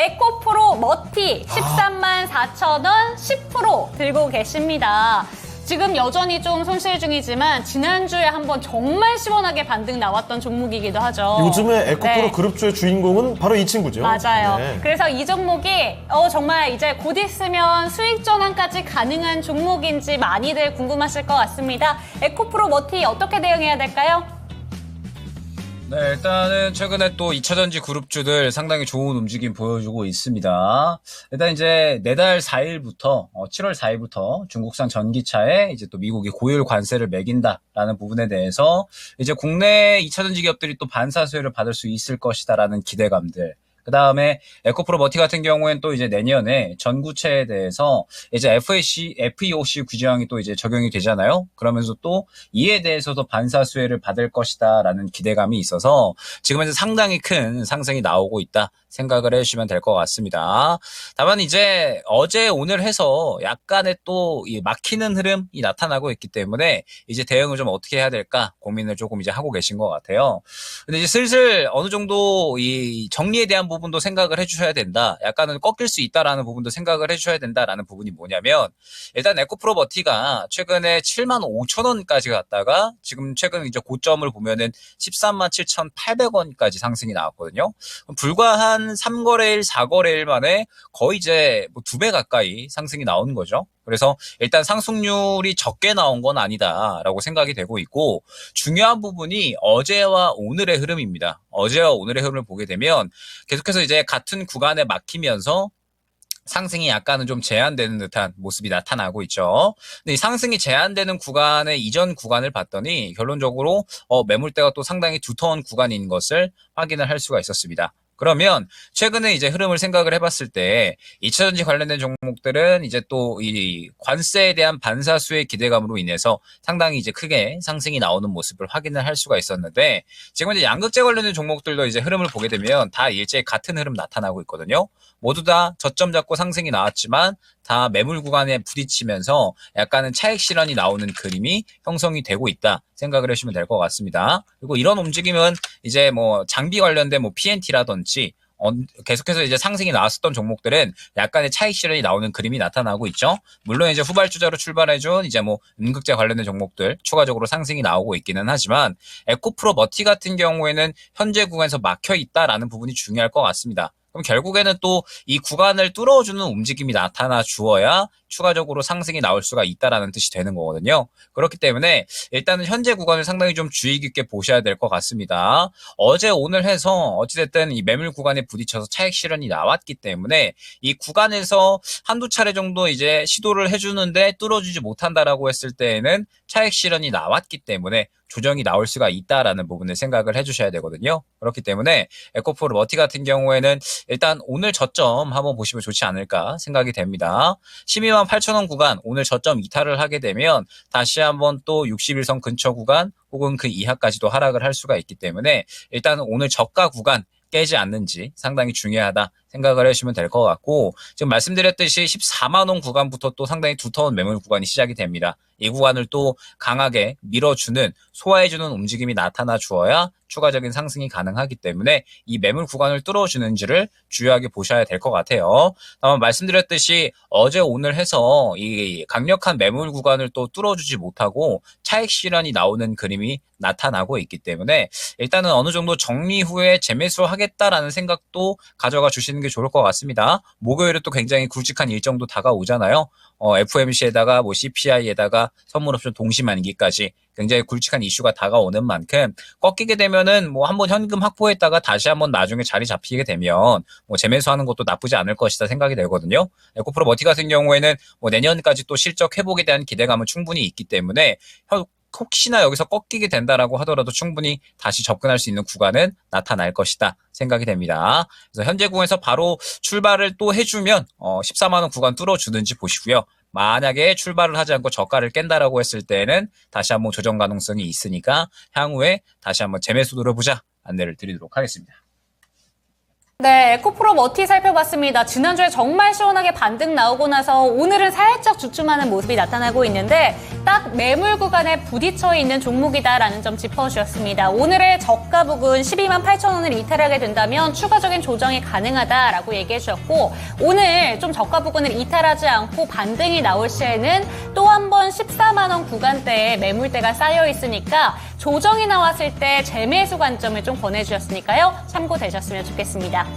에코프로 머티 13만 4천 원 10% 들고 계십니다. 지금 여전히 좀 손실 중이지만 지난주에 한번 정말 시원하게 반등 나왔던 종목이기도 하죠. 요즘에 에코프로 네. 그룹주의 주인공은 바로 이 친구죠. 맞아요. 네. 그래서 이 종목이 정말 이제 곧 있으면 수익 전환까지 가능한 종목인지 많이들 궁금하실 것 같습니다. 에코프로 머티 어떻게 대응해야 될까요? 네, 일단은 최근에 또 2차전지 그룹주들 상당히 좋은 움직임 보여주고 있습니다. 일단 이제 내달 4일부터, 7월 4일부터 중국산 전기차에 이제 또 미국이 고율 관세를 매긴다라는 부분에 대해서 이제 국내 2차전지 기업들이 또 반사 수혜를 받을 수 있을 것이다라는 기대감들. 그 다음에 에코프로 머티 같은 경우에는 또 이제 내년에 전구체에 대해서 이제 FEOC 규정이 또 이제 적용이 되잖아요. 그러면서 또 이에 대해서도 반사 수혜를 받을 것이다라는 기대감이 있어서 지금 현재 상당히 큰 상승이 나오고 있다 생각을 해주시면 될 것 같습니다. 다만 이제 어제 오늘 해서 약간의 또 이 막히는 흐름이 나타나고 있기 때문에 이제 대응을 좀 어떻게 해야 될까 고민을 조금 이제 하고 계신 것 같아요. 근데 이제 슬슬 어느 정도 이 정리에 대한 부분도 생각을 해주셔야 된다. 약간은 꺾일 수 있다라는 부분도 생각을 해주셔야 된다라는 부분이 뭐냐면 일단 에코프로 머티가 최근에 7만 5천 원까지 갔다가 지금 최근 이제 고점을 보면은 13만 7,800원까지 상승이 나왔거든요. 불과 한 3거래일, 4거래일 만에 거의 이제 뭐 2배 가까이 상승이 나오는 거죠. 그래서 일단 상승률이 적게 나온 건 아니다라고 생각이 되고 있고 중요한 부분이 어제와 오늘의 흐름입니다. 어제와 오늘의 흐름을 보게 되면 계속해서 이제 같은 구간에 막히면서 상승이 약간은 좀 제한되는 듯한 모습이 나타나고 있죠. 근데 이 상승이 제한되는 구간의 이전 구간을 봤더니 결론적으로 매물대가 또 상당히 두터운 구간인 것을 확인을 할 수가 있었습니다. 그러면 최근에 이제 흐름을 생각을 해봤을 때 2차전지 관련된 종목들은 이제 또 이 관세에 대한 반사수의 기대감으로 인해서 상당히 이제 크게 상승이 나오는 모습을 확인을 할 수가 있었는데 지금 이제 양극재 관련된 종목들도 이제 흐름을 보게 되면 다 일제히 같은 흐름 나타나고 있거든요. 모두 다 저점 잡고 상승이 나왔지만 다 매물 구간에 부딪히면서 약간은 차익 실현이 나오는 그림이 형성이 되고 있다 생각을 해주시면 될 것 같습니다. 그리고 이런 움직임은 이제 뭐 장비 관련된 뭐 PNT라든지 계속해서 이제 상승이 나왔었던 종목들은 약간의 차익 실현이 나오는 그림이 나타나고 있죠. 물론 이제 후발주자로 출발해준 이제 뭐 음극재 관련된 종목들 추가적으로 상승이 나오고 있기는 하지만 에코프로 머티 같은 경우에는 현재 구간에서 막혀 있다라는 부분이 중요할 것 같습니다. 그럼 결국에는 또 이 구간을 뚫어주는 움직임이 나타나 주어야 추가적으로 상승이 나올 수가 있다라는 뜻이 되는 거거든요. 그렇기 때문에 일단은 현재 구간을 상당히 좀 주의 깊게 보셔야 될 것 같습니다. 어제 오늘 해서 어찌됐든 이 매물 구간에 부딪혀서 차익 실현이 나왔기 때문에 이 구간에서 한두 차례 정도 이제 시도를 해주는데 뚫어주지 못한다라고 했을 때에는 차익 실현이 나왔기 때문에 조정이 나올 수가 있다라는 부분을 생각을 해주셔야 되거든요. 그렇기 때문에 에코프로 머티 같은 경우에는 일단 오늘 저점 한번 보시면 좋지 않을까 생각이 됩니다. 12만 8천 원 구간 오늘 저점 이탈을 하게 되면 다시 한번 또 61선 근처 구간 혹은 그 이하까지도 하락을 할 수가 있기 때문에 일단 오늘 저가 구간 깨지 않는지 상당히 중요하다 생각을 해주시면 될 것 같고 지금 말씀드렸듯이 14만 원 구간부터 또 상당히 두터운 매물 구간이 시작이 됩니다. 이 구간을 또 강하게 밀어주는 소화해주는 움직임이 나타나 주어야 추가적인 상승이 가능하기 때문에 이 매물 구간을 뚫어주는지를 주요하게 보셔야 될 것 같아요. 다만 말씀드렸듯이 어제 오늘 해서 이 강력한 매물 구간을 또 뚫어주지 못하고 차익 실현이 나오는 그림이 나타나고 있기 때문에 일단은 어느 정도 정리 후에 재매수하겠다라는 생각도 가져가 주시는 게 좋을 것 같습니다. 목요일에 또 굉장히 굵직한 일정도 다가오잖아요. FOMC에다가 뭐 CPI에다가 선물옵션 동시만기까지 굉장히 굵직한 이슈가 다가오는 만큼 꺾이게 되면은 뭐 한번 현금 확보했다가 다시 한번 나중에 자리 잡히게 되면 뭐 재매수하는 것도 나쁘지 않을 것이다 생각이 되거든요. 에코프로 머티 같은 경우에는 뭐 내년까지 또 실적 회복에 대한 기대감은 충분히 있기 때문에 혹시나 여기서 꺾이게 된다라고 하더라도 충분히 다시 접근할 수 있는 구간은 나타날 것이다 생각이 됩니다. 그래서 현재 구간에서 바로 출발을 또 해주면 14만 원 구간 뚫어주는지 보시고요. 만약에 출발을 하지 않고 저가를 깬다라고 했을 때는 다시 한번 조정 가능성이 있으니까 향후에 다시 한번 재매수 노려보자 안내를 드리도록 하겠습니다. 네, 에코프로 머티 살펴봤습니다. 지난주에 정말 시원하게 반등 나오고 나서 오늘은 살짝 주춤하는 모습이 나타나고 있는데 딱 매물 구간에 부딪혀 있는 종목이다라는 점 짚어주셨습니다. 오늘의 저가 부근 12만 8천 원을 이탈하게 된다면 추가적인 조정이 가능하다라고 얘기해 주셨고 오늘 좀 저가 부근을 이탈하지 않고 반등이 나올 시에는 또 한 번 14만 원 구간대에 매물대가 쌓여 있으니까 조정이 나왔을 때 재매수 관점을 좀 권해주셨으니까요. 참고되셨으면 좋겠습니다.